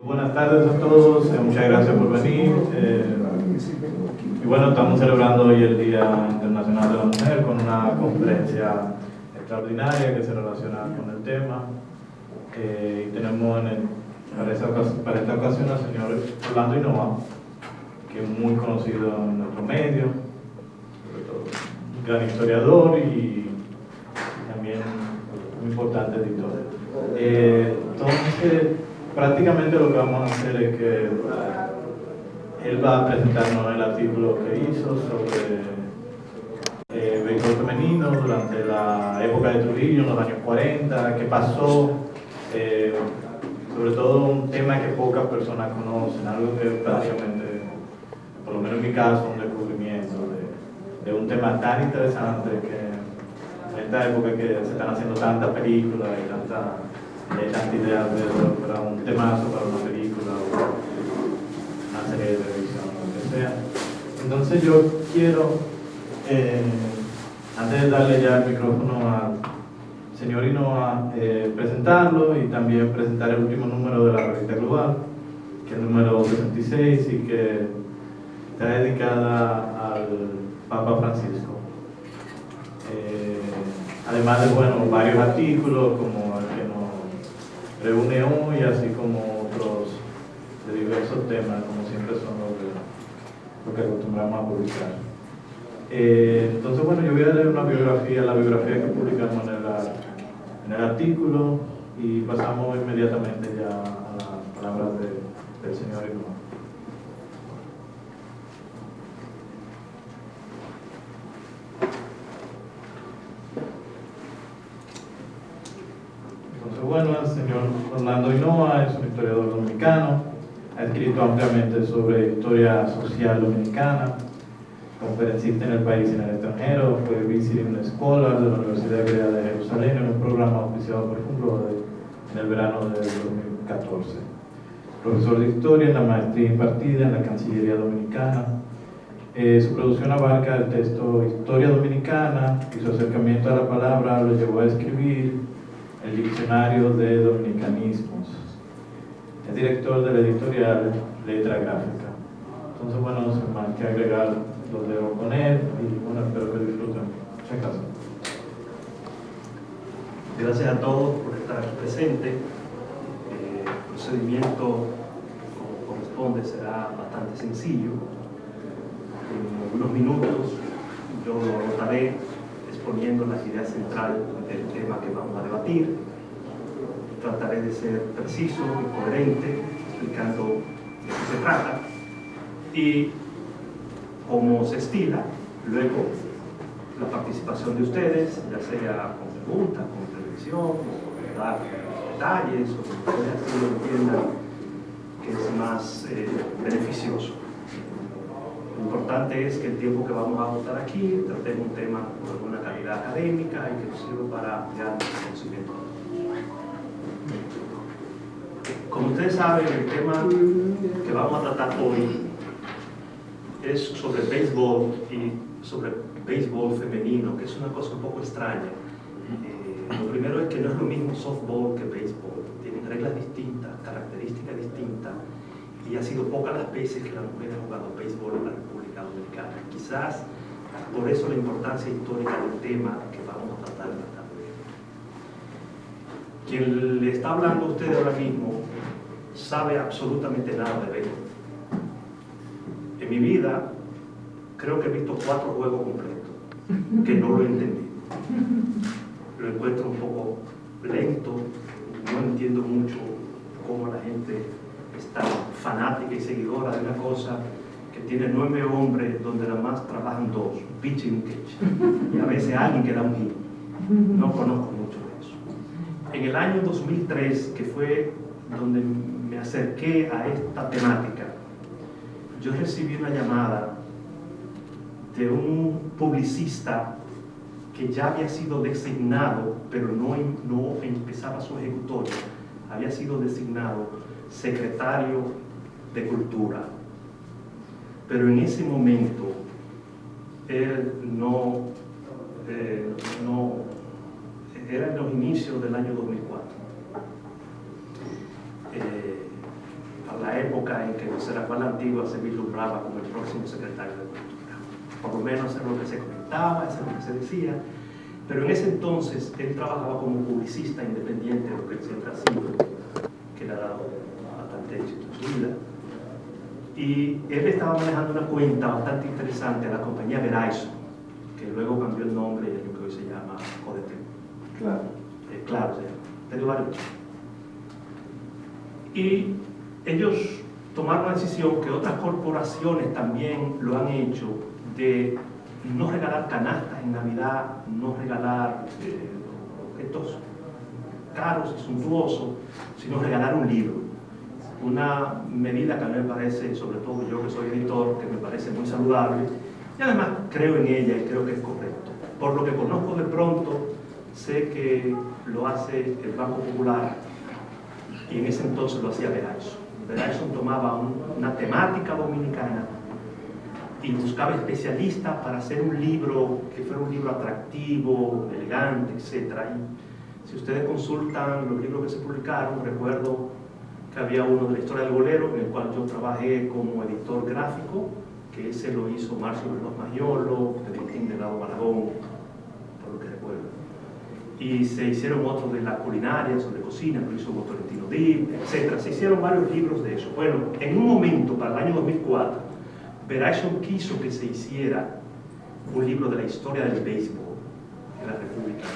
Buenas tardes a todos, muchas gracias por venir. Y bueno, estamos celebrando hoy el Día Internacional de la Mujer con una conferencia extraordinaria que se relaciona con el tema. Y tenemos para esta ocasión al señor Orlando Hinoa, que es muy conocido en nuestro medio, sobre todo un gran historiador y también un importante editor. Entonces, prácticamente lo que vamos a hacer es que él va a presentarnos el artículo que hizo sobre béisbol femenino durante la época de Trujillo, en los años 40, qué pasó, sobre todo un tema que pocas personas conocen, algo que prácticamente, por lo menos en mi caso, un descubrimiento de un tema tan interesante que en esta época que se están haciendo tantas películas y tanta idea para un temazo, para una película o una serie de televisión, lo que sea. Entonces yo quiero, antes de darle ya el micrófono al señor Hinoa, presentarlo y también presentar el último número de la revista Global, que es el número 66 y que está dedicada al Papa Francisco. Además de, bueno, varios artículos como el que nos reúne hoy, así como otros de diversos temas, como siempre son lo que acostumbramos a publicar. Entonces, bueno, yo voy a leer la biografía que publicamos en el artículo y pasamos inmediatamente ya a las palabras del señor Hinoa. Bueno, el señor Orlando Hinoa es un historiador dominicano, ha escrito ampliamente sobre historia social dominicana, conferencista en el país y en el extranjero, fue visiting scholar de la Universidad Hebrea de Jerusalén en un programa oficiado por Fulbright en el verano del 2014. Profesor de historia en la maestría impartida en la Cancillería Dominicana. Su producción abarca el texto Historia Dominicana y su acercamiento a la palabra lo llevó a escribir el Diccionario de Dominicanismos. Es director de la editorial Letra Gráfica. Entonces, bueno, sin más que agregar, los dejo con él y bueno, espero que disfruten. Muchas gracias. Gracias a todos por estar presentes. El procedimiento, como corresponde, será bastante sencillo. En unos minutos yo lo estaré exponiendo las ideas centrales del tema que vamos a debatir. Trataré de ser preciso y coherente, explicando de qué se trata. Y como se estila, luego la participación de ustedes, ya sea con preguntas, con intervención, o dar detalles, o que ustedes así lo entiendan que es más beneficioso. Lo importante es que el tiempo que vamos a votar aquí tratemos un tema con alguna calidad académica y que nos sirva para ampliar nuestro conocimiento. Como ustedes saben, el tema que vamos a tratar hoy es sobre béisbol y sobre béisbol femenino, que es una cosa un poco extraña. Lo primero es que no es lo mismo softball que béisbol. Tienen reglas distintas, características distintas, y ha sido pocas las veces que las mujeres han jugado béisbol en la República Dominicana. Quizás por eso la importancia histórica del tema que vamos a tratar esta tarde. Quien le está hablando a usted ahora mismo sabe absolutamente nada de béisbol. En mi vida creo que he visto 4 juegos completos que no lo entendí. Lo encuentro un poco lento, no entiendo mucho cómo la gente está fanática y seguidora de una cosa que tiene 9 hombres donde nada más trabajan 2, un pitch y un catch, y a veces alguien que da un hit. No conozco mucho de eso. En el año 2003, que fue donde me acerqué a esta temática, yo recibí una llamada de un publicista que ya había sido designado, pero no empezaba su ejecutoria, había sido designado secretario de Cultura. Pero en ese momento, él era en los inicios del año 2004. entonces la cual antigua se vislumbraba como el próximo secretario de Cultura. Por lo menos eso es lo que se comentaba, eso es lo que se decía. Pero en ese entonces él trabajaba como publicista independiente, lo que él siempre ha sido, que le ha dado bastante éxito en su vida. Y él estaba manejando una cuenta bastante interesante a la compañía Verizon, que luego cambió el nombre y es lo que hoy se llama Codetel. Claro. Claro, se llama. Tengo varios. Y ellos tomaron la decisión, que otras corporaciones también lo han hecho, de no regalar canastas en Navidad, no regalar objetos caros y suntuosos, sino regalar un libro. Una medida que a mí me parece, sobre todo yo que soy editor, que me parece muy saludable, y además creo en ella y creo que es correcto. Por lo que conozco de pronto, sé que lo hace el Banco Popular, y en ese entonces lo hacía Verizon. Verizon tomaba una temática dominicana y buscaba especialistas para hacer un libro que fuera un libro atractivo, elegante, etc. Y si ustedes consultan los libros que se publicaron, recuerdo que había uno de la historia del bolero, en el cual yo trabajé como editor gráfico, que ese lo hizo Marcio Veloz Magiolo, Benedictín Delgado Baragón, por lo que recuerdo. Y se hicieron otros de la culinaria, sobre cocina, lo hizo Tolentino Dib, etc. Se hicieron varios libros de eso. Bueno, en un momento, para el año 2004, Verizon quiso que se hiciera un libro de la historia del béisbol en la República.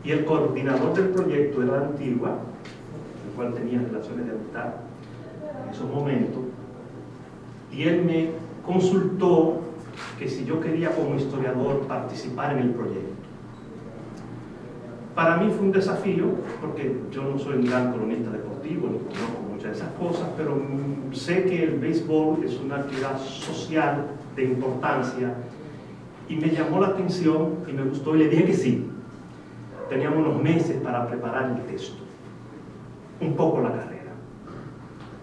Y el coordinador del proyecto era de Antigua, el cual tenía relaciones de amistad en esos momentos, y él me consultó que si yo quería como historiador participar en el proyecto. Para mí fue un desafío, porque yo no soy un gran cronista deportivo, ni conozco muchas de esas cosas, pero sé que el béisbol es una actividad social de importancia, y me llamó la atención y me gustó y le dije que sí. Teníamos unos meses para preparar el texto, un poco la carrera,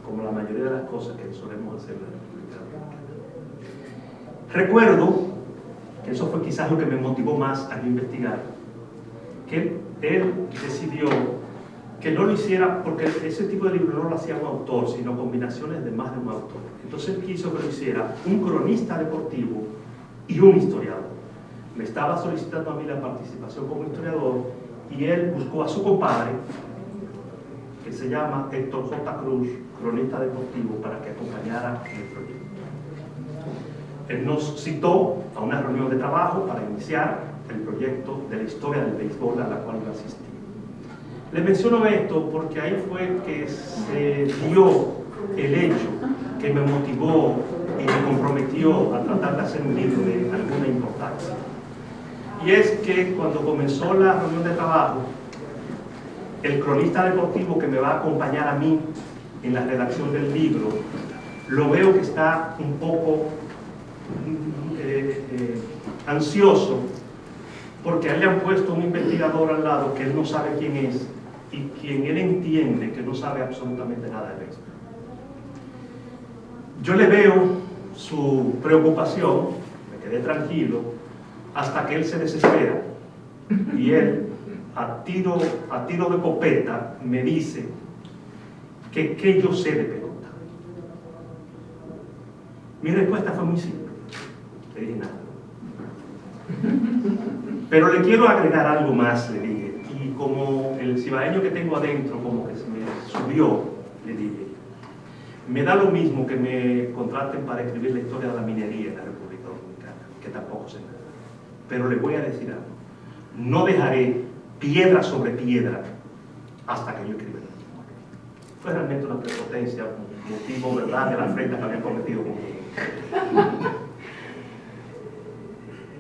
como la mayoría de las cosas que solemos hacer en la República Dominicana. Recuerdo que eso fue quizás lo que me motivó más a investigar, que él decidió que no lo hiciera, porque ese tipo de libro no lo hacía un autor, sino combinaciones de más de un autor. Entonces él quiso que lo hiciera un cronista deportivo y un historiador. Me estaba solicitando a mí la participación como historiador, y él buscó a su compadre, que se llama Héctor J. Cruz, cronista deportivo, para que acompañara en el proyecto. Él nos citó a una reunión de trabajo para iniciar el proyecto de la historia del béisbol a la cual yo asistí. Les menciono esto porque ahí fue que se dio el hecho que me motivó y me comprometió a tratar de hacer un libro de alguna importancia. Y es que cuando comenzó la reunión de trabajo, el cronista deportivo que me va a acompañar a mí en la redacción del libro, lo veo que está un poco ansioso, porque a él le han puesto un investigador al lado que él no sabe quién es y quien él entiende que no sabe absolutamente nada de esto. Yo le veo su preocupación, me quedé tranquilo, hasta que él se desespera y él, a tiro de copeta, me dice que qué yo sé de pelota. Mi respuesta fue muy simple, le dije nada. Pero le quiero agregar algo más, le dije, y como el cibaeño que tengo adentro como que se me subió, le dije, me da lo mismo que me contraten para escribir la historia de la minería en la República Dominicana, que tampoco sé nada. Pero le voy a decir algo, no dejaré piedra sobre piedra hasta que yo escriba el libro. Fue realmente una prepotencia, un motivo, ¿verdad?, de la afrenta que habían cometido conmigo.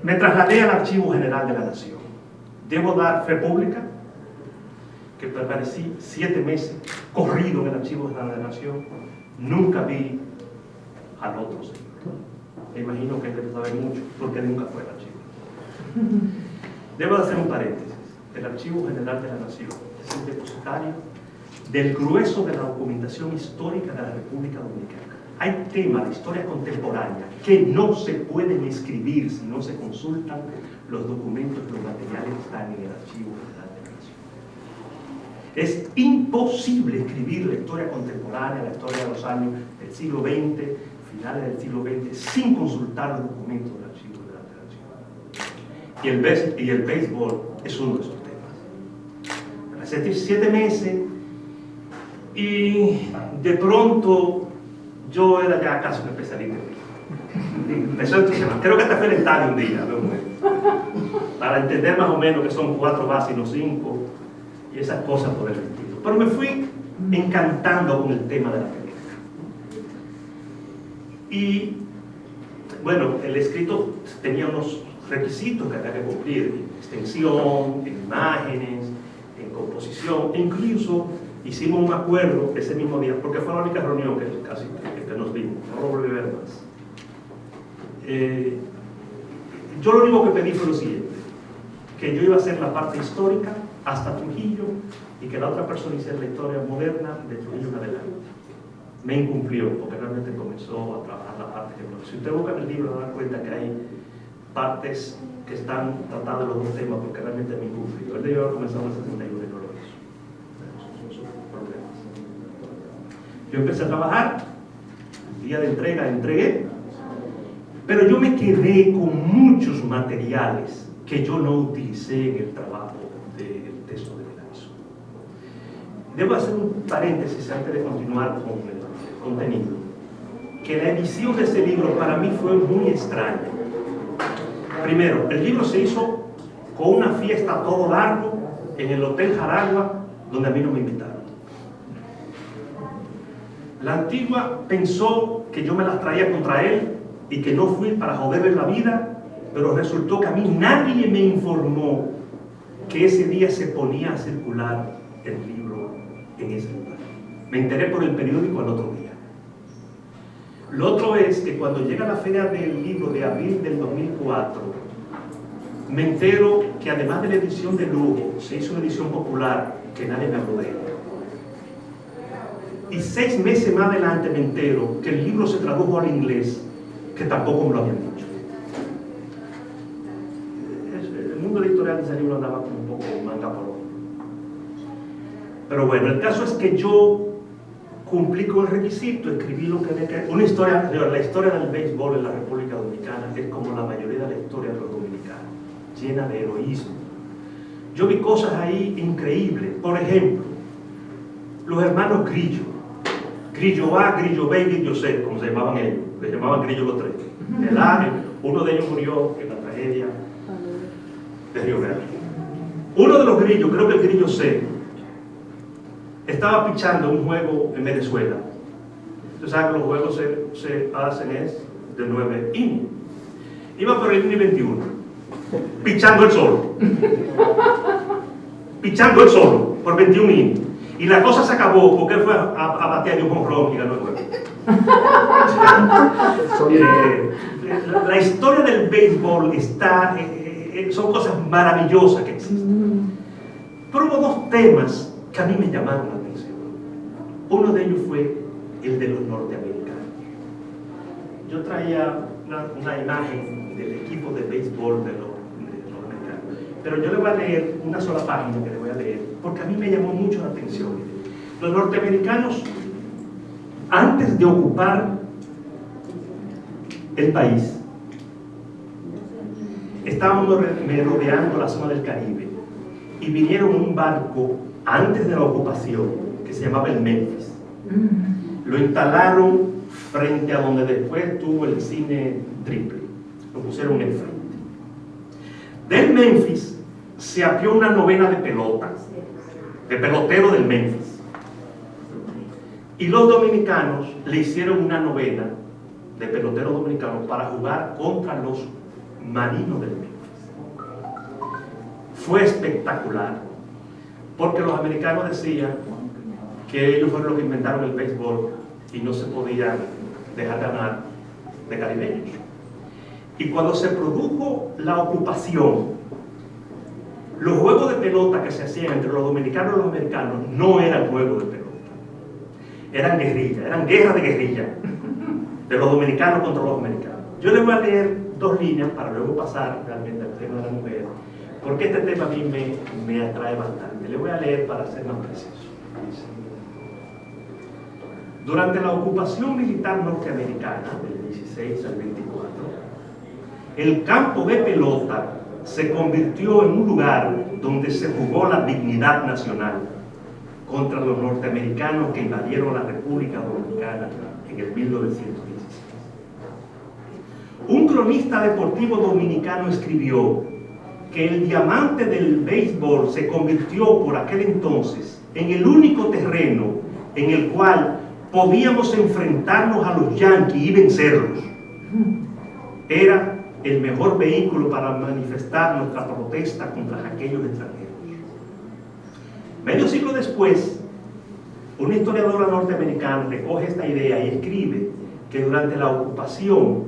Me trasladé al Archivo General de la Nación. Debo dar fe pública que permanecí 7 meses corrido en el Archivo General de la Nación. Nunca vi al otro señor. Me imagino que él debe saber mucho, porque nunca fue al archivo. Debo hacer un paréntesis. El Archivo General de la Nación es el depositario del grueso de la documentación histórica de la República Dominicana. Hay temas de historia contemporánea que no se pueden escribir si no se consultan los documentos y los materiales que están en el Archivo General de la Nación. Es imposible escribir la historia contemporánea, la historia de los años del siglo XX, finales del siglo XX, sin consultar los documentos del archivo de la Federación. Y el béisbol es uno de esos temas. Hace 7 meses, y de pronto yo era ya casi un especialista en béisbol. Empezó a entusiasmar. Creo que hasta fue el estadio un día, para entender más o menos que son 4 bases y no 5, y esas cosas por el estilo. Pero me fui encantando con el tema de la película. Y bueno, el escrito tenía unos requisitos que había que cumplir: en extensión, en imágenes, en composición. E incluso hicimos un acuerdo ese mismo día, porque fue la única reunión que casi que nos vimos, no lo volví a ver más. Yo lo único que pedí fue lo siguiente: que yo iba a hacer la parte histórica hasta Trujillo y que la otra persona hiciera la historia moderna de Trujillo en adelante. Me incumplió, porque realmente comenzó a trabajar la parte que... Si usted busca en el libro, se da cuenta que hay partes que están tratadas de los dos temas, porque realmente me incumplió. Él debió haber comenzado en el 61 y no lo hizo. Esos son problemas. Yo empecé a trabajar, el día de entrega entregué, pero yo me quedé con muchos materiales que yo no utilicé en el trabajo del texto de Melanzo. Debo hacer un paréntesis antes de continuar con el contenido. Que la edición de este libro para mí fue muy extraña. Primero, el libro se hizo con una fiesta a todo largo en el Hotel Jaragua, donde a mí no me invitaron. La Antigua pensó que yo me las traía contra él y que no fui para joderle la vida, pero resultó que a mí nadie me informó que ese día se ponía a circular el libro en ese lugar. Me enteré por el periódico al otro día. Lo otro es que cuando llega la Feria del Libro de abril del 2004, me entero que además de la edición de lujo, se hizo una edición popular que nadie me habló de ella. Y 6 meses más adelante me entero que el libro se tradujo al inglés, que tampoco me lo habían dicho. El mundo editorial de ese libro andaba como un poco manga por ojo. Pero bueno, el caso es que yo cumplí con el requisito, escribí lo que había que... Una historia, la historia del béisbol en la República Dominicana es como la mayoría de la historia de los dominicanos, llena de heroísmo. Yo vi cosas ahí increíbles. Por ejemplo, los hermanos Grillo. Grillo A, Grillo B y Grillo C, como se llamaban ellos. Les llamaban Grillo los 3. Uno de ellos murió en la tragedia de Río Grande. Uno de los Grillos, creo que el Grillo C, estaba pichando un juego en Venezuela. Usted sabe que los juegos se hacen de 9 innings. Iba por el inning 21, pichando el solo. Pichando el solo, por 21 innings. Y la cosa se acabó porque él fue a batear de un jonrón y ganó el juego. La historia del béisbol está... son cosas maravillosas que existen. Pero hubo 2 temas que a mí me llamaron la atención. Uno de ellos fue el de los norteamericanos. Yo traía una imagen del equipo de béisbol de los norteamericanos, pero yo le voy a leer una sola página que le voy a leer, porque a mí me llamó mucho la atención. Los norteamericanos, antes de ocupar el país, estábamos merodeando la zona del Caribe y vinieron en un barco antes de la ocupación que se llamaba el Memphis. Lo instalaron frente a donde después tuvo el cine triple. Lo pusieron enfrente. Del Memphis se abrió una novena de pelota, de pelotero del Memphis. Y los dominicanos le hicieron una novena de peloteros dominicanos para jugar contra los marinos del Memphis. Fue espectacular, porque los americanos decían que ellos fueron los que inventaron el béisbol y no se podían dejar ganar de caribeños. Y cuando se produjo la ocupación, los juegos de pelota que se hacían entre los dominicanos y los americanos no eran juegos de pelota, eran guerrillas, eran guerras de guerrilla de los dominicanos contra los americanos. Yo les voy a leer 2 líneas para luego pasar realmente al tema de la mujer, porque este tema a mí me atrae bastante. Le voy a leer para ser más preciso. Durante la ocupación militar norteamericana del 16 al 24, el campo de pelota se convirtió en un lugar donde se jugó la dignidad nacional contra los norteamericanos que invadieron la República Dominicana en el 1916. Un cronista deportivo dominicano escribió que el diamante del béisbol se convirtió por aquel entonces en el único terreno en el cual podíamos enfrentarnos a los yanquis y vencerlos. Era el mejor vehículo para manifestar nuestra protesta contra aquellos extranjeros. Medio siglo después, una historiadora norteamericana recoge esta idea y escribe que durante la ocupación,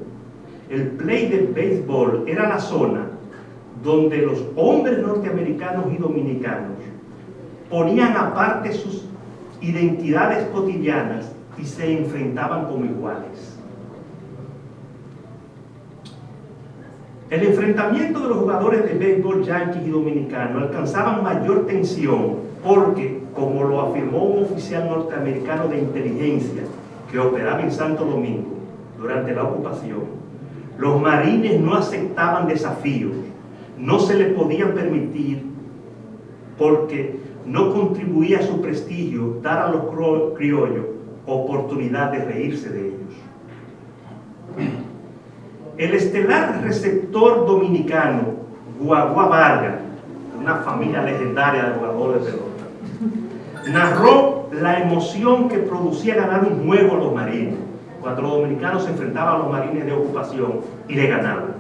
el play de béisbol era la zona donde los hombres norteamericanos y dominicanos ponían aparte sus identidades cotidianas y se enfrentaban como iguales. El enfrentamiento de los jugadores de béisbol yanquis y dominicanos alcanzaban mayor tensión porque, como lo afirmó un oficial norteamericano de inteligencia que operaba en Santo Domingo durante la ocupación, los marines no aceptaban desafíos, no se les podían permitir porque no contribuía a su prestigio dar a los criollos oportunidad de reírse de ellos. El estelar receptor dominicano Guagua Vargas, una familia legendaria de jugadores de pelota, narró la emoción que producía ganar un juego a los marines cuando los dominicanos se enfrentaban a los marines de ocupación y le ganaban.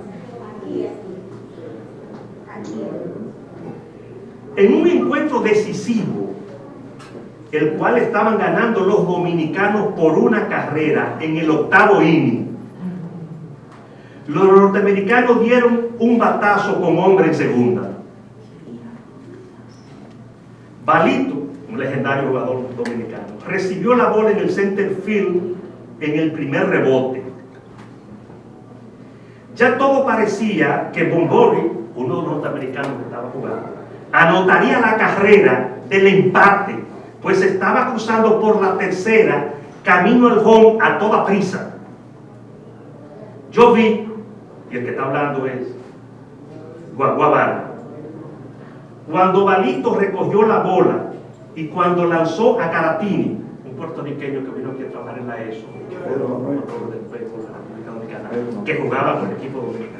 En un encuentro decisivo, el cual estaban ganando los dominicanos por una carrera en el 8º inning, los norteamericanos dieron un batazo con hombre en segunda. Balito, un legendario jugador dominicano, recibió la bola en el center field en el primer rebote. Ya todo parecía que Bomboree, uno de los norteamericanos que estaba jugando, anotaría la carrera del empate, pues estaba cruzando por la tercera, camino al home a toda prisa. Yo vi, y el que está hablando es Guagua Vargas, cuando Balito recogió la bola y cuando lanzó a Caratini, un puertorriqueño que vino aquí a trabajar en la ESO, que fue el promotor del béisbol de la República Dominicana, que jugaba con el equipo dominicano.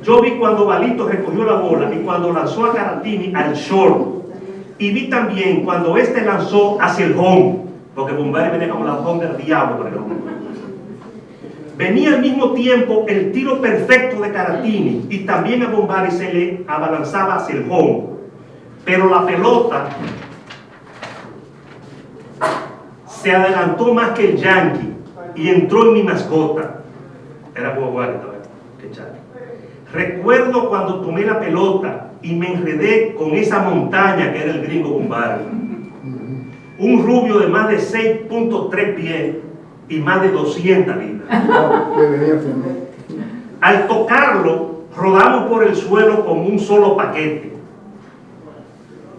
Yo vi cuando Balito recogió la bola y cuando lanzó a Caratini al short, y vi también cuando este lanzó hacia el home, porque Bombardier venía como la home del diablo por el home. Venía al mismo tiempo el tiro perfecto de Caratini y también a Bombardier se le abalanzaba hacia el home, pero la pelota se adelantó más que el Yankee y entró en mi mascota. Era Guaguarita, que Charlie. Recuerdo cuando tomé la pelota y me enredé con esa montaña que era el gringo Bombardier. Un rubio de más de 6.3 pies y más de 200 libras. Al tocarlo, rodamos por el suelo como un solo paquete.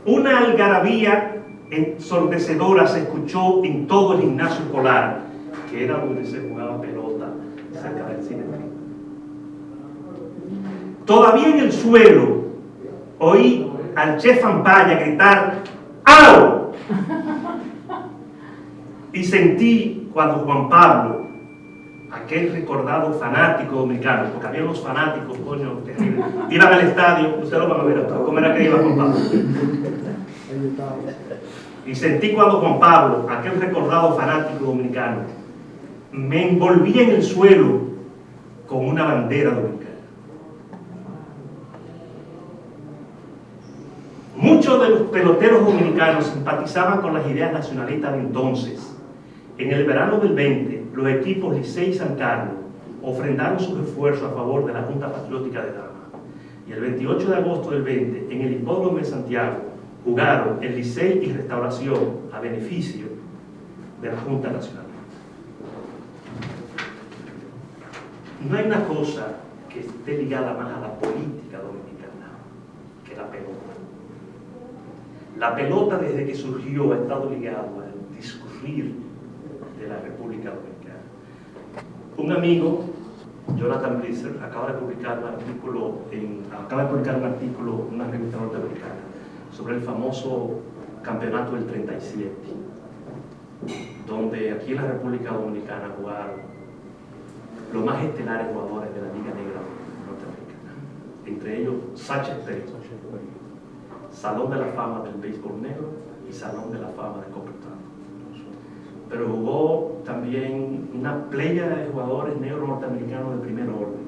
Una algarabía ensordecedora se escuchó en todo el gimnasio escolar, que era donde se jugaba pelota cerca del cine. Todavía en el suelo oí al chef Ampaya gritar ¡au! Y sentí cuando Juan Pablo, aquel recordado fanático dominicano, porque había unos fanáticos, coño, terribles, iban al estadio, ustedes lo van a ver, ¿cómo era que iba Juan Pablo? Y sentí cuando Juan Pablo, aquel recordado fanático dominicano, me envolvía en el suelo con una bandera dominicana. Muchos de los peloteros dominicanos simpatizaban con las ideas nacionalistas de entonces. En el verano del 20, los equipos Licey y San Carlos ofrendaron sus esfuerzos a favor de la Junta Patriótica de Damas. Y el 28 de agosto del 20, en el Hipódromo de Santiago, jugaron el Licey y Restauración a beneficio de la Junta Nacional. No hay una cosa que esté ligada más a la política dominicana que la pelota. La pelota, desde que surgió, ha estado ligado al discurrir de la República Dominicana. Un amigo, Jonathan Blitzer, acaba de publicar un artículo en una revista norteamericana sobre el famoso campeonato del 37, donde aquí en la República Dominicana jugaron los más estelares jugadores de la Liga Negra norteamericana, entre ellos Satchel Paige, Salón de la Fama del béisbol negro y Salón de la Fama de Coppertown. Pero jugó también una playa de jugadores negros norteamericanos de primer orden.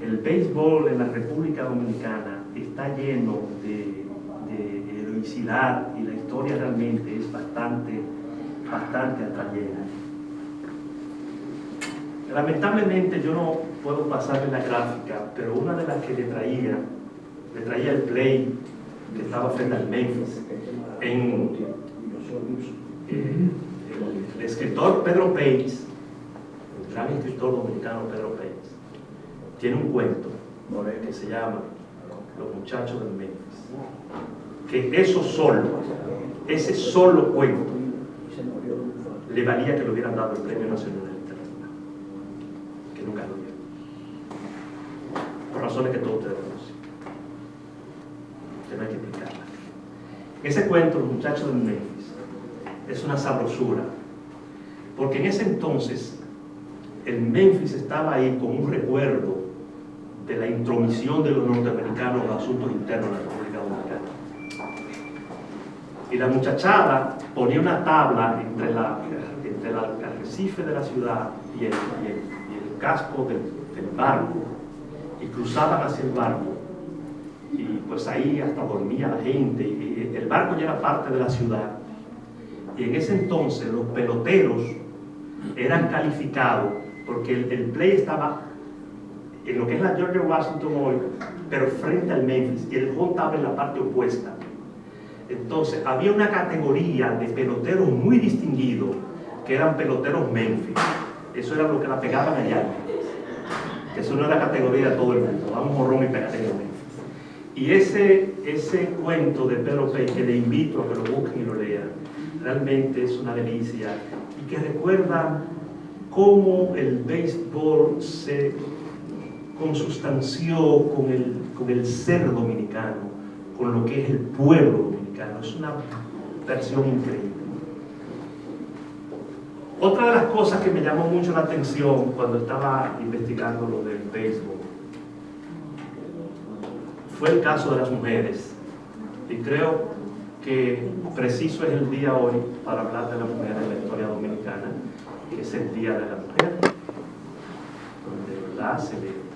El béisbol en la República Dominicana está lleno de heroicidad y la historia realmente es bastante atrayente. Lamentablemente yo no puedo pasarle la gráfica, pero una de las que le traía el play que estaba frente al Memphis. El escritor Pedro Pace, el gran escritor dominicano Pedro Pace, tiene un cuento que se llama Los Muchachos del Memphis. Que ese solo cuento, le valía que le hubieran dado el Premio Nacional de Literatura, que nunca lo dieron, por razones que todos ustedes conocen, que no hay que explicarla. Ese cuento, Los Muchachos del Memphis, es una sabrosura, porque en ese entonces el Memphis estaba ahí con un recuerdo de la intromisión de los norteamericanos en los asuntos internos de la República Dominicana. Y la muchachada ponía una tabla entre el arrecife de la ciudad y el casco del barco, y cruzaban hacia el barco, y pues ahí hasta dormía la gente, y el barco ya era parte de la ciudad. Y en ese entonces los peloteros eran calificados porque el play estaba en lo que es la George Washington hoy, pero frente al Memphis, y el home estaba en la parte opuesta. Entonces había una categoría de peloteros muy distinguidos que eran peloteros Memphis. Eso era lo que la pegaban allá. Eso no era categoría de todo el mundo, vamos morrón y pegatero Memphis. Y ese cuento de Pedro Pace, que le invito a que lo busquen y lo lean, realmente es una delicia, y que recuerda cómo el béisbol se consustanció con el ser dominicano, con lo que es el pueblo dominicano. Es una versión increíble. Otra de las cosas que me llamó mucho la atención cuando estaba investigando lo del béisbol fue el caso de las mujeres, y creo que preciso es el día hoy para hablar de la mujer en la historia dominicana, que es el Día de la Mujer, donde de verdad se le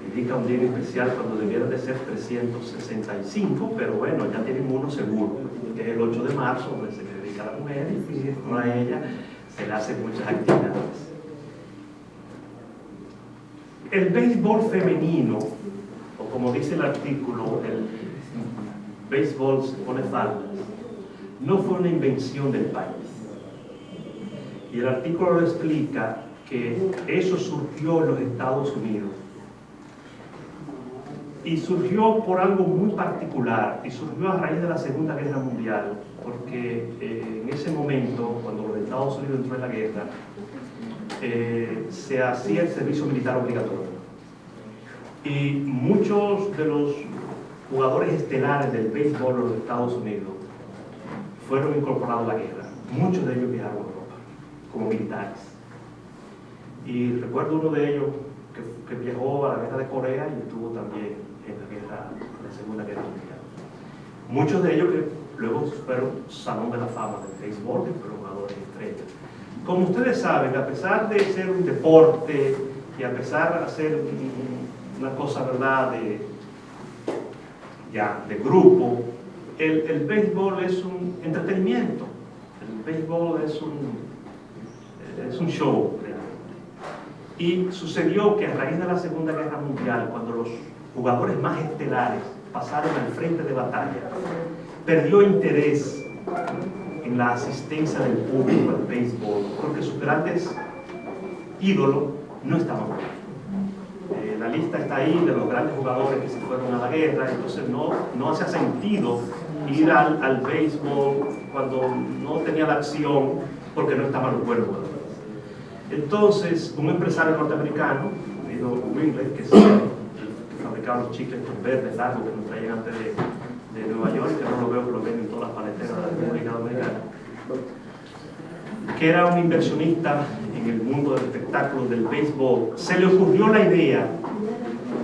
dedica un día especial cuando debiera de ser 365, pero bueno, ya tienen uno seguro, que es el 8 de marzo, donde se le dedica a la mujer, y a ella se le hacen muchas actividades. El béisbol femenino, o como dice el artículo, el béisbol se pone faldas, no fue una invención del país. Y el artículo lo explica que eso surgió en los Estados Unidos. Y surgió por algo muy particular, y surgió a raíz de la Segunda Guerra Mundial, porque en ese momento, cuando los Estados Unidos entró en la guerra, se hacía el servicio militar obligatorio. Y muchos de los jugadores estelares del béisbol de los Estados Unidos fueron incorporados a la guerra. Muchos de ellos viajaron a Europa como militares. Y recuerdo uno de ellos que viajó a la guerra de Corea y estuvo también en la Segunda Guerra Mundial. Muchos de ellos que luego fueron Salón de la Fama del béisbol, fueron jugadores estrellas. Como ustedes saben, a pesar de ser un deporte y a pesar de ser una cosa, ¿verdad?, de grupo, el béisbol es un entretenimiento. El béisbol es un show, realmente. Y sucedió que a raíz de la Segunda Guerra Mundial, cuando los jugadores más estelares pasaron al frente de batalla, perdió interés en la asistencia del público al béisbol, porque sus grandes ídolos no estaban jugando. la lista está ahí de los grandes jugadores que se fueron a la guerra, entonces no hacía sentido ir al béisbol cuando no tenía la acción porque no estaban los buenos jugadores. Entonces, un empresario norteamericano, Wrigley, que fabricaba los chicles con verdes largos que nos traían antes de Nueva York, que no lo veo, pero lo ven en todas las paleteras de la República Dominicana, que era un inversionista en el mundo del espectáculo del béisbol, se le ocurrió la idea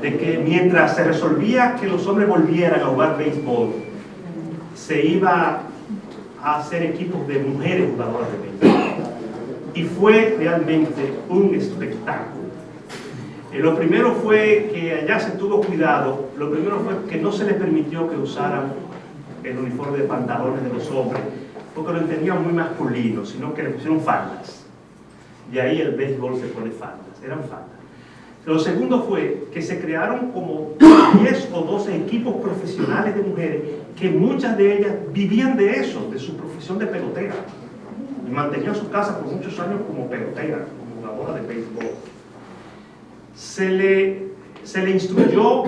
de que mientras se resolvía que los hombres volvieran a jugar béisbol, se iba a hacer equipos de mujeres jugadoras de béisbol. Y fue realmente un espectáculo. Lo primero fue que allá se tuvo cuidado, lo primero fue que no se les permitió que usaran el uniforme de pantalones de los hombres, porque lo entendían muy masculino, sino que le pusieron faldas. De ahí el béisbol se pone faldas, eran faldas. Lo segundo fue que se crearon como 10 o 12 equipos profesionales de mujeres, que muchas de ellas vivían de eso, de su profesión de pelotera. Y mantenían su casa por muchos años como pelotera, como jugadora de béisbol. Se le instruyó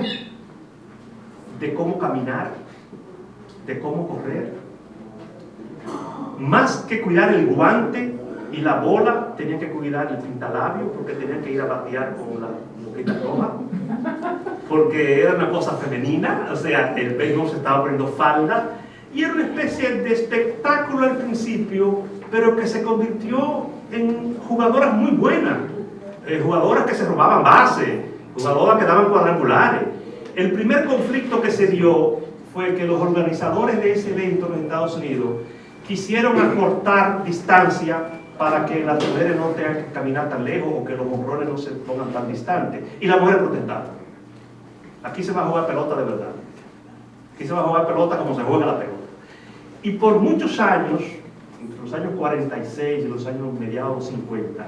de cómo caminar, de cómo correr. Más que cuidar el guante y la bola, tenían que cuidar el pintalabio, porque tenían que ir a batear con la boquita roja, porque era una cosa femenina, o sea, el béisbol se estaba poniendo falda, y era una especie de espectáculo al principio, pero que se convirtió en jugadoras muy buenas, jugadoras que se robaban bases, jugadoras que daban cuadrangulares. El primer conflicto que se dio fue que los organizadores de ese evento en los Estados Unidos quisieron acortar distancia para que las mujeres no tengan que caminar tan lejos o que los hombrones no se pongan tan distantes. Y las mujeres protestaron. Aquí se va a jugar pelota de verdad. Aquí se va a jugar pelota como se juega la pelota. Y por muchos años, entre los años 46 y los años mediados 50,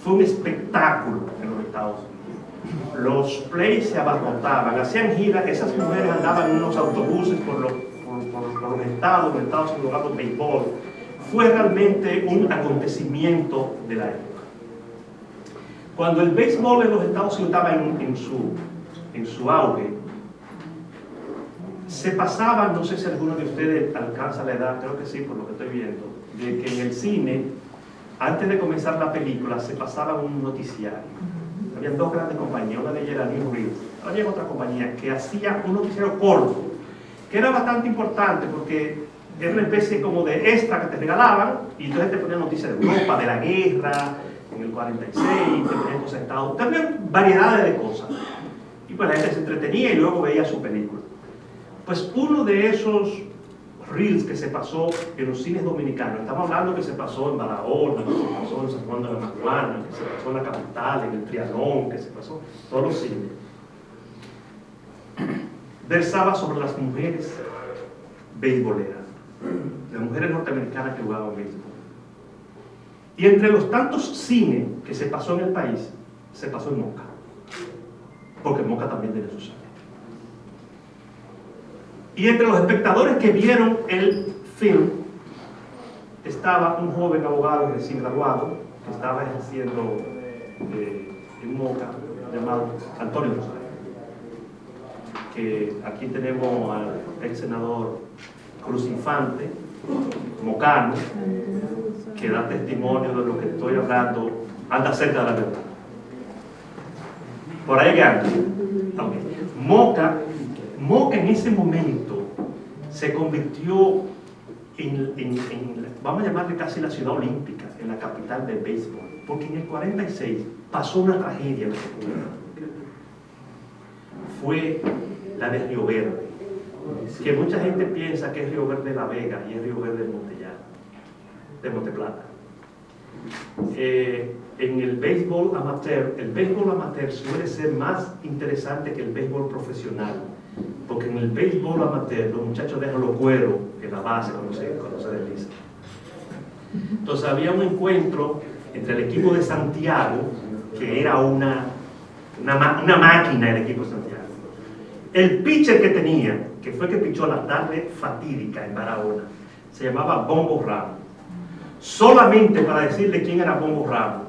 fue un espectáculo en los Estados Unidos. Los plays se abarrotaban, hacían giras, esas mujeres andaban en unos autobuses por los estados, en Estados Unidos jugando béisbol. Fue realmente un acontecimiento de la época. Cuando el béisbol en los Estados Unidos estaba en su auge, se pasaba, no sé si alguno de ustedes alcanza la edad, creo que sí, por lo que estoy viendo, de que en el cine, antes de comenzar la película, se pasaba un noticiario. Había dos grandes compañías, una de ellas era New Reels, había otra compañía que hacía un noticiario corto, que era bastante importante porque era una especie como de extra que te regalaban, y entonces te ponían noticias de Europa, de la guerra, en el 46, te ponían cosas de Estados, también variedades de cosas. Y pues la gente se entretenía y luego veía su película. Pues uno de esos reels que se pasó en los cines dominicanos, estamos hablando que se pasó en Barahona, que se pasó en San Juan de la Maguana, que se pasó en la capital, en el Trianón, que se pasó en todos los cines, versaba sobre las mujeres beisboleras, las mujeres norteamericanas que jugaban béisbol. Y entre los tantos cines que se pasó en el país, se pasó en Moca, porque Moca también tiene sus años. Y entre los espectadores que vieron el film estaba un joven abogado recién graduado que estaba ejerciendo en Moca, llamado Antonio Rosario. Que aquí tenemos al ex senador Cruz Infante, mocano, que da testimonio de lo que estoy hablando, anda cerca de la verdad. Por ahí que anda. Okay. Moca en ese momento se convirtió vamos a llamarle casi la ciudad olímpica, en la capital del béisbol, porque en el 46 pasó una tragedia en la República. Fue la de Río Verde, que mucha gente piensa que es Río Verde de La Vega y es Río Verde de Montellano, de Monteplata. En el béisbol amateur suele ser más interesante que el béisbol profesional, porque en el béisbol amateur los muchachos dejan los cueros en la base cuando se deslizan. Entonces había un encuentro entre el equipo de Santiago, que era una máquina, el equipo de Santiago. El pitcher que tenía, que fue que pichó la tarde fatídica en Barahona, se llamaba Bombo Ramos. Solamente para decirle quién era Bombo Ramos.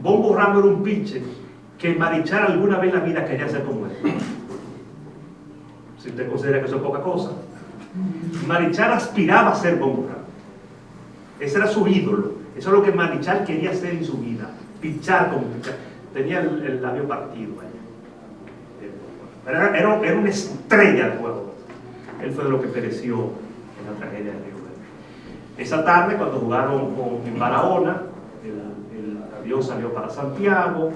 Bombo Ramos era un pitcher que Marichal alguna vez en la vida quería ser como él. Si usted considera que eso es poca cosa. Marichal aspiraba a ser Bongo Ramos. Ese era su ídolo. Eso es lo que Marichal quería hacer en su vida. Pichar como pichar. Tenía el labio partido allá. Era una estrella del juego. Él fue de lo que pereció en la tragedia de Río Verde. Esa tarde, cuando jugaron en Barahona, el avión salió para Santiago.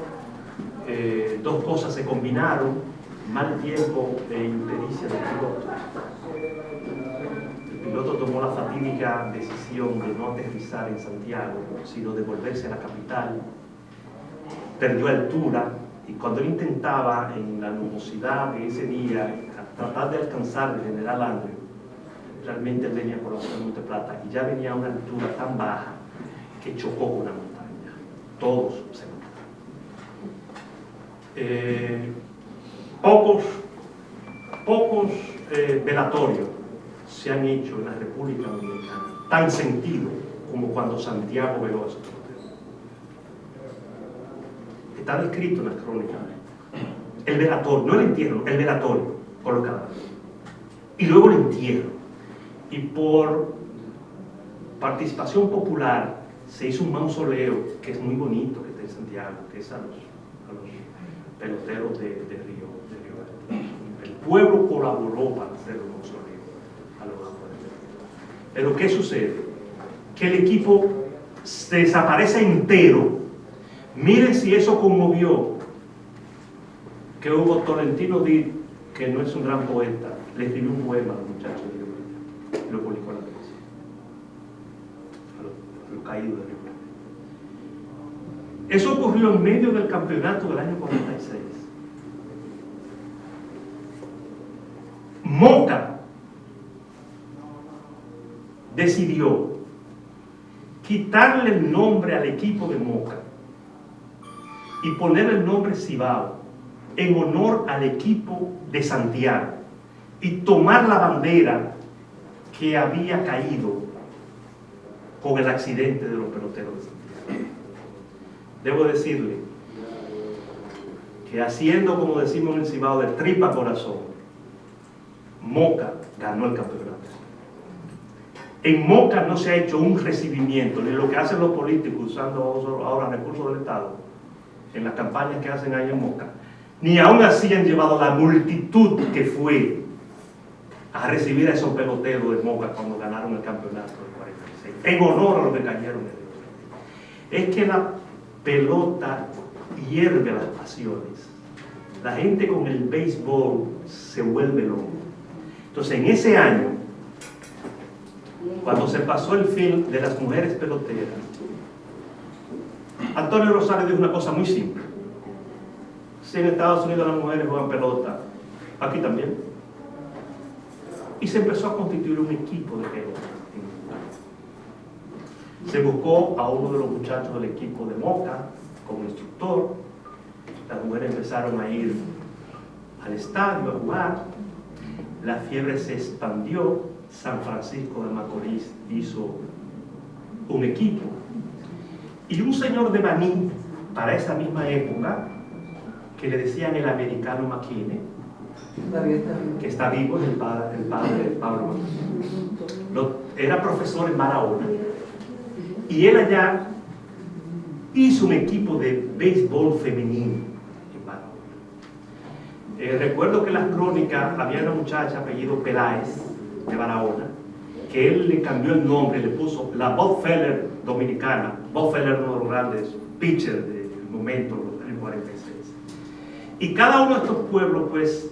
Dos cosas se combinaron: mal tiempo e impericia del piloto. El piloto tomó la fatídica decisión de no aterrizar en Santiago, sino de volverse a la capital. Perdió altura, y cuando él intentaba, en la nubosidad de ese día, tratar de alcanzar al general Andrew, realmente él venía por la ciudad de Monteplata y ya venía a una altura tan baja que chocó con una montaña. Todos se mataron. Pocos velatorios se han hecho en la República Dominicana tan sentido como cuando Santiago veló a su pelotero. Está descrito en las crónicas el velatorio, no el entierro, el velatorio con los cadáveres, y luego el entierro. Y por participación popular se hizo un mausoleo que es muy bonito, que está en Santiago, que es a los peloteros de Río Verde. El pueblo colaboró para hacer un mausoleo a los peloteros. Pero ¿qué sucede? Que el equipo se desaparece entero. Miren si eso conmovió que Hugo Tolentino Díaz, que no es un gran poeta, le escribió un poema a los muchachos de Río Verde y lo publicó en la prensa, a los caídos de Río Verde. Eso ocurrió en medio del campeonato del año 46. Moca decidió quitarle el nombre al equipo de Moca y poner el nombre Cibao en honor al equipo de Santiago y tomar la bandera que había caído con el accidente de los peloteros de Santiago. Debo decirle que haciendo, como decimos en el Cibao, de tripa corazón, Moca ganó el campeonato. En Moca no se ha hecho un recibimiento, ni lo que hacen los políticos usando ahora recursos del Estado en las campañas que hacen ahí en Moca, ni aún así han llevado la multitud que fue a recibir a esos peloteros de Moca cuando ganaron el campeonato del 46, en honor a los que cayeron en el. Es que la pelota hierve las pasiones. La gente con el béisbol se vuelve loco. Entonces, en ese año, cuando se pasó el film de las mujeres peloteras, Antonio Rosario dijo una cosa muy simple: si en Estados Unidos las mujeres juegan pelota, aquí también. Y se empezó a constituir un equipo de pelota. Se buscó a uno de los muchachos del equipo de Moca como instructor. Las mujeres empezaron a ir al estadio a jugar. La fiebre se expandió. San Francisco de Macorís hizo un equipo. Y un señor de Baní, para esa misma época, que le decían el americano McKinney, que está vivo, es el padre de Pablo McKinney. Era profesor en Barahona. Y él allá hizo un equipo de béisbol femenino en Barahona. Recuerdo que en las crónicas había una muchacha apellido Peláez de Barahona, que él le cambió el nombre, le puso la Bob Feller dominicana. Bob Feller, uno de los grandes pitchers del momento, en el 46. Y cada uno de estos pueblos, pues,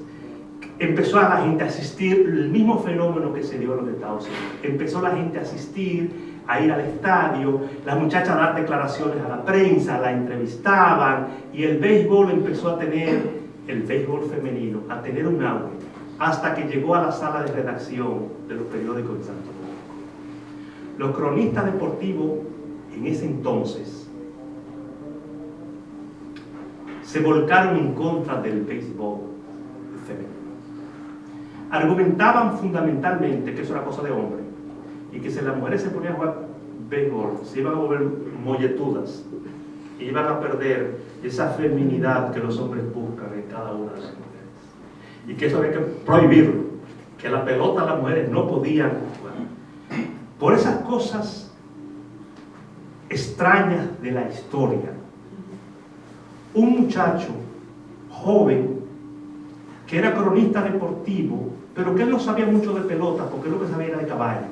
empezó a la gente a asistir, el mismo fenómeno que se dio en los Estados Unidos. Empezó la gente a asistir, a ir al estadio, las muchachas a dar declaraciones a la prensa, la entrevistaban, y el béisbol empezó a tener, el béisbol femenino, a tener un auge, hasta que llegó a la sala de redacción de los periódicos de Santo Domingo. Los cronistas deportivos en ese entonces se volcaron en contra del béisbol femenino. Argumentaban fundamentalmente que eso era cosa de hombre y que si las mujeres se ponían a jugar béisbol se iban a volver molletudas y iban a perder esa feminidad que los hombres buscan en cada una de las mujeres. Y que eso había que prohibirlo, que la pelota las mujeres no podían jugar. Por esas cosas extrañas de la historia, un muchacho joven que era cronista deportivo, pero que él no sabía mucho de pelota, porque lo que sabía era de caballo,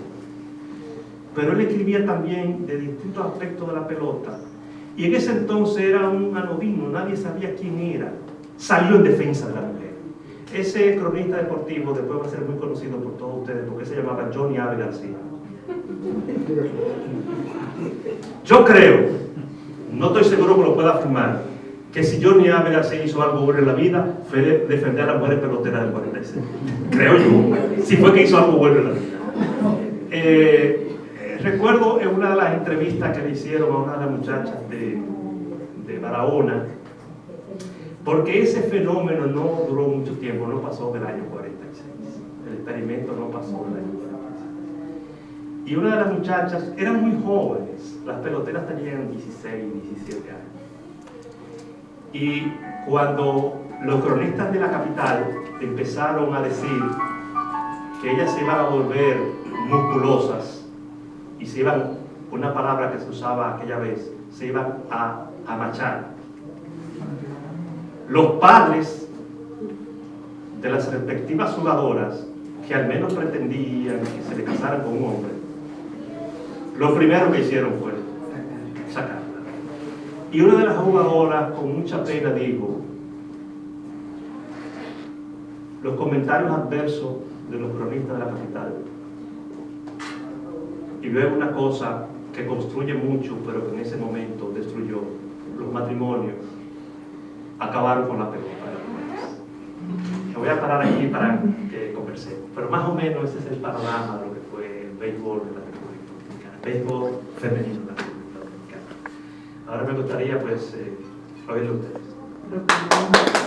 pero él escribía también de distintos aspectos de la pelota, y en ese entonces era un anodino, nadie sabía quién era, salió en defensa de la mujer. Ese cronista deportivo después va a ser muy conocido por todos ustedes, porque se llamaba Johnny Ave García. Yo creo, no estoy seguro que lo pueda afirmar, que si Johnny Ave García hizo algo bueno en la vida, fue defender a las mujeres peloteras del 46. Creo yo, si fue que hizo algo bueno en la vida. Recuerdo en una de las entrevistas que le hicieron a una de las muchachas de Barahona, porque ese fenómeno no duró mucho tiempo, no pasó del año 46. El experimento no pasó del año 46. Y una de las muchachas, eran muy jóvenes, las peloteras tenían 16, 17 años. Y cuando los cronistas de la capital empezaron a decir que ellas se iban a volver musculosas y se iban, una palabra que se usaba aquella vez, se iban a amachar, los padres de las respectivas jugadoras que al menos pretendían que se le casaran con un hombre, lo primero que hicieron fue sacarla. Y una de las jugadoras con mucha pena dijo: los comentarios adversos de los cronistas de la capital, y luego una cosa que construye mucho pero que en ese momento destruyó, los matrimonios acabaron con la pelota de las mujeres. Me voy a parar aquí para que conversemos, pero más o menos ese es el panorama de lo que fue el béisbol de la República Dominicana, el béisbol femenino de la República Dominicana. Ahora me gustaría pues oírlo a ustedes.